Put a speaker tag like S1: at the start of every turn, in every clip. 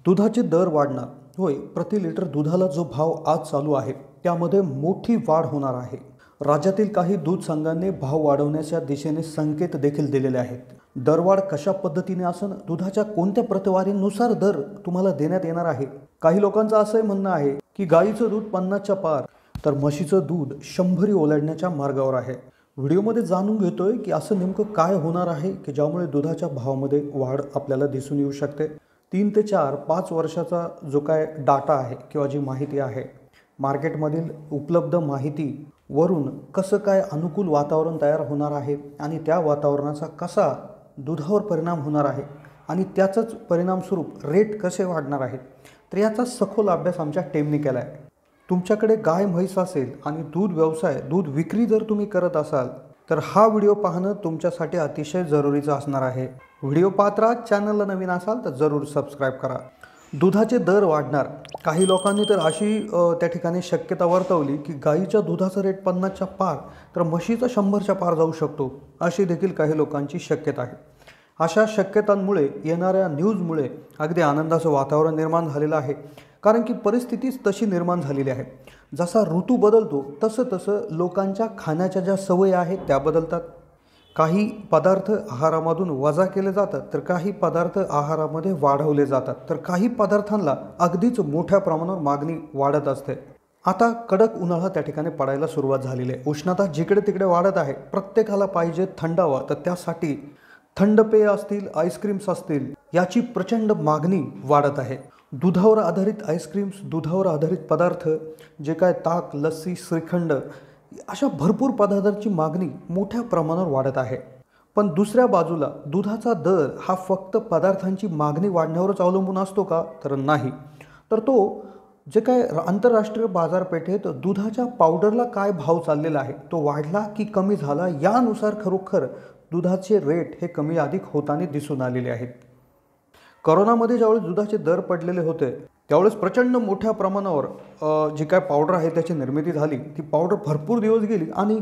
S1: दुधाचे दर वाढणार. होय, प्रति लिटर दुधाला जो भाव आज चालू आहे त्यामध्ये मोठी वाढ होणार आहे. राज्यातील काही दूध संघांनी भाव वाढवण्याच्या दिशेने संकेत देखील दिलेले आहेत. दरवाढ कशा पद्धतीने असन, दुधाच्या कोणत्या प्रतवारीनुसार दर तुम्हाला देण्यात येणार आहे. काही लोकांचं असं म्हणणं आहे की गाईचं दूध 50च्या पार तर म्हशीचं दूध 100 ओलांडण्याच्या मार्गावर आहे. व्हिडिओमध्ये जाणून घेतोय की असं नेमकं काय होणार आहे की ज्यामुळे दुधाच्या भावामध्ये वाढ आपल्याला दिसून येऊ शकते. 3 ते 4-5 वर्षाचा जो काय डाटा आहे किंवा जी माहिती आहे, मार्केटमधील उपलब्ध माहितीवरून कसं काय अनुकूल वातावरण तयार होणार आहे आणि त्या वातावरणाचा कसा दुधावर परिणाम होणार आहे आणि त्याचाच परिणामस्वरूप रेट कसे वाढणार आहेत, तर याचा सखोल अभ्यास आमच्या टीमने केला आहे. तुमच्याकडे गाय म्हैस असेल आणि दूध व्यवसाय दूध विक्री जर तुम्ही करत असाल तर हा व्हिडिओ पाहणं तुमच्यासाठी अतिशय जरुरीचं असणार आहे. व्हिडिओ पाहत राहा. चॅनलला नवीन असाल तर जरूर सबस्क्राईब करा. दुधाचे दर वाढणार. काही लोकांनी तर अशी त्या ठिकाणी शक्यता वर्तवली की गाईच्या दुधाचा रेट 50च्या पार तर म्हशीचा 100च्या पार जाऊ शकतो, अशी देखील काही लोकांची शक्यता आहे. अशा शक्यतांमुळे येणाऱ्या न्यूजमुळे अगदी आनंदाचं वातावरण निर्माण झालेलं आहे. कारण की परिस्थितीच तशी निर्माण झालेली आहे. जसा ऋतू बदलतो तसं तसं लोकांच्या खाण्याच्या ज्या सवयी आहेत त्या बदलतात. काही पदार्थ आहारामधून वजा केले जातात तर काही पदार्थ आहारामध्ये वाढवले जातात, तर काही पदार्थांना अगदीच मोठ्या प्रमाणावर मागणी वाढत असते. आता कडक उन्हाळा त्या ठिकाणी पडायला सुरुवात झालेली आहे. उष्णता जिकडे तिकडे वाढत आहे. प्रत्येकाला पाहिजे थंडावा, तर त्यासाठी थंड पेय असतील, आईस्क्रीम्स असतील, याची प्रचंड मागणी वाढत आहे. दुधावर आधारित आईस्क्रीम्स, दुधावर आधारित पदार्थ, जे काय ताक, लस्सी, श्रीखंड, अशा भरपूर पदार्थांची मागणी मोठ्या प्रमाणावर वाढत आहे. पण दुसऱ्या बाजूला दुधाचा दर हा फक्त पदार्थांची मागणी वाढण्यावरच अवलंबून असतो का, तर नाही. तर तो जे काय आंतरराष्ट्रीय बाजारपेठेत दुधाच्या पावडरला काय भाव चाललेला आहे, तो वाढला की कमी झाला, यानुसार खरोखर दुधाचे रेट हे कमी अधिक होताना दिसून आलेले आहेत. कोरोनामध्ये ज्यावेळेस दुधाचे दर पडलेले होते त्यावेळेस प्रचंड मोठ्या प्रमाणावर जी काय पावडर आहे त्याची निर्मिती झाली. ती पावडर भरपूर दिवस गेली आणि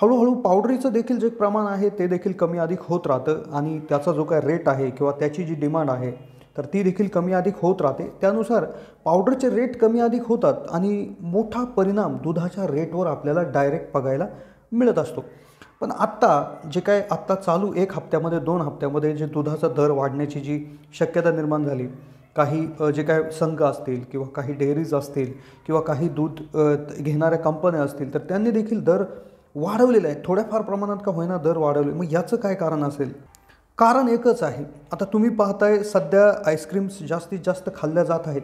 S1: हळूहळू पावडरीचं देखील जे प्रमाण आहे ते देखील कमी अधिक होत राहतं आणि त्याचा जो काय रेट आहे किंवा त्याची जी डिमांड आहे तर ती देखील कमी अधिक होत राहते. त्यानुसार पावडरचे रेट कमी अधिक होतात आणि मोठा परिणाम दुधाच्या रेटवर आपल्याला डायरेक्ट बघायला मिळत असतो. पण आत्ता चालू 1 हप्त्यामध्ये 2 हप्त्यामध्ये जे दुधाचा दर वाढण्याची जी शक्यता निर्माण झाली, काही जे काय संघ असतील किंवा काही डेअरीज असतील किंवा काही दूध घेणाऱ्या कंपन्या असतील तर त्यांनी देखील दर वाढवलेले आहेत. थोड्याफार प्रमाणात का होईना दर वाढवले. मग याचं काय कारण असेल? कारण एकच आहे. आता तुम्ही पाहताय सध्या आईस्क्रीम्स जास्तीत जास्त खाल्ल्या जात आहेत.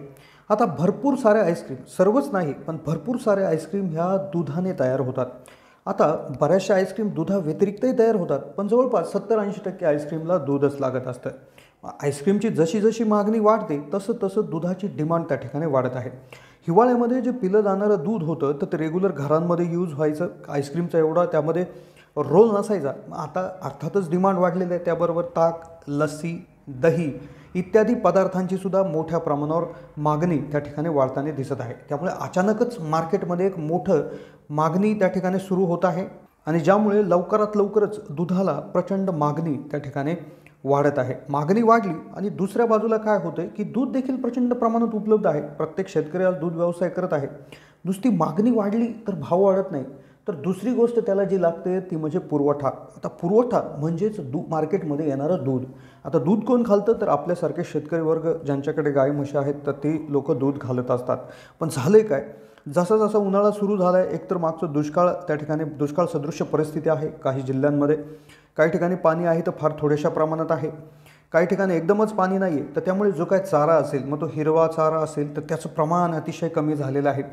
S1: आता भरपूर साऱ्या आईस्क्रीम, सर्वच नाही पण भरपूर साऱ्या आईस्क्रीम ह्या दुधाने तयार होतात. आता बऱ्याचशा आईस्क्रीम दुधाव्यतिरिक्तही तयार होतात, पण जवळपास 70-80% आईस्क्रीमला दूधच लागत असतं. आईस्क्रीमची जशी जशी मागणी वाढते तसं तसं दुधाची डिमांड त्या ठिकाणी वाढत आहे. हिवाळ्यामध्ये जे पिलं जाणारं दूध होतं तर ते रेग्युलर घरांमध्ये यूज व्हायचं. आईस्क्रीमचा एवढा त्यामध्ये रोल नसायचा. आता अर्थातच डिमांड वाढलेली आहे. त्याबरोबर ताक, लस्सी, दही इत्यादी पदार्थांची सुद्धा मोठ्या प्रमाणावर मागणी त्या ठिकाणी वाढताना दिसत आहे. त्यामुळे अचानकच मार्केटमध्ये एक मोठं मागणी त्या ठिकाणी सुरू होत आहे आणि ज्यामुळे लवकरात लवकरच दुधाला प्रचंड मागणी त्या ठिकाणी वाढत आहे. मागणी वाढली आणि दुसऱ्या बाजूला काय होतं की दूध देखील प्रचंड प्रमाणात उपलब्ध आहे. प्रत्येक शेतकरी आज दूध व्यवसाय करत आहे. नुसती मागणी वाढली तर भाव वाढत नाही, तर दुसरी गोष्ट त्याला जी लागते ती म्हणजे पुरवठा. आता पुरवठा म्हणजेच मार्केटमध्ये येणारं दूध. आता दूध कोण घालतं, तर आपल्यासारखे शेतकरी वर्ग ज्यांच्याकडे गाय म्हशी आहेत तर ते लोक दूध घालत असतात. पण झालंय काय, जसा जसा उन्हाळा सुरू झाला आहे, एकतर मागचं दुष्काळ त्या ठिकाणी दुष्काळ सदृश्य परिस्थिती आहे काही जिल्ह्यांमध्ये. काही ठिकाणी पाणी आहे तर फार थोड्याशा प्रमाणात आहे. काही ठिकाणी एकदमच पाणी नाही आहे, तर त्यामुळे जो काय चारा असेल, मग तो हिरवा चारा असेल तर त्याचं प्रमाण अतिशय कमी झालेलं आहे.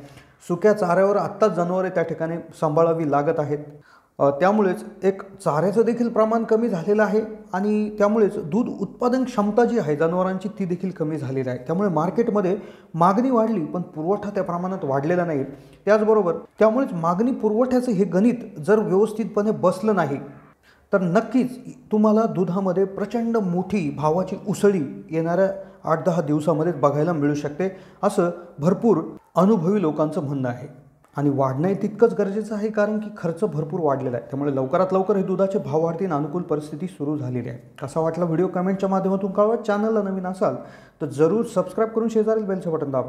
S1: सुक्या चाऱ्यावर आत्ताच जनावरे त्या ठिकाणी सांभाळावी लागत आहेत. त्यामुळेच एक चाऱ्याचं देखील प्रमाण कमी झालेलं आहे आणि त्यामुळेच दूध उत्पादन क्षमता जी आहे जनावरांची ती देखील कमी झालेली आहे. त्यामुळे मार्केटमध्ये मागणी वाढली पण पुरवठा त्या प्रमाणात वाढलेला नाही. त्याचबरोबर त्यामुळेच मागणी पुरवठ्याचं हे गणित जर व्यवस्थितपणे बसलं नाही तर नक्कीच तुम्हाला दुधामध्ये प्रचंड मोठी भावाची उसळी येणाऱ्या 8-10 दिवसामध्ये बघायला मिळू शकते, असं भरपूर अनुभवी लोकांचं म्हणणं आहे. आणि वाढणं तितकंच गरजेचं आहे, कारण की खर्च भरपूर वाढलेला आहे. त्यामुळे लवकरात लवकर हे दुधाचे भाव वाढतील, अनुकूल परिस्थिती सुरू झालेली आहे. कसा वाटला व्हिडिओ कमेंटच्या माध्यमातून कळवा. चॅनलला नवीन असाल तर जरूर सबस्क्राईब करून शेजारील बेलचं बटन दाबा.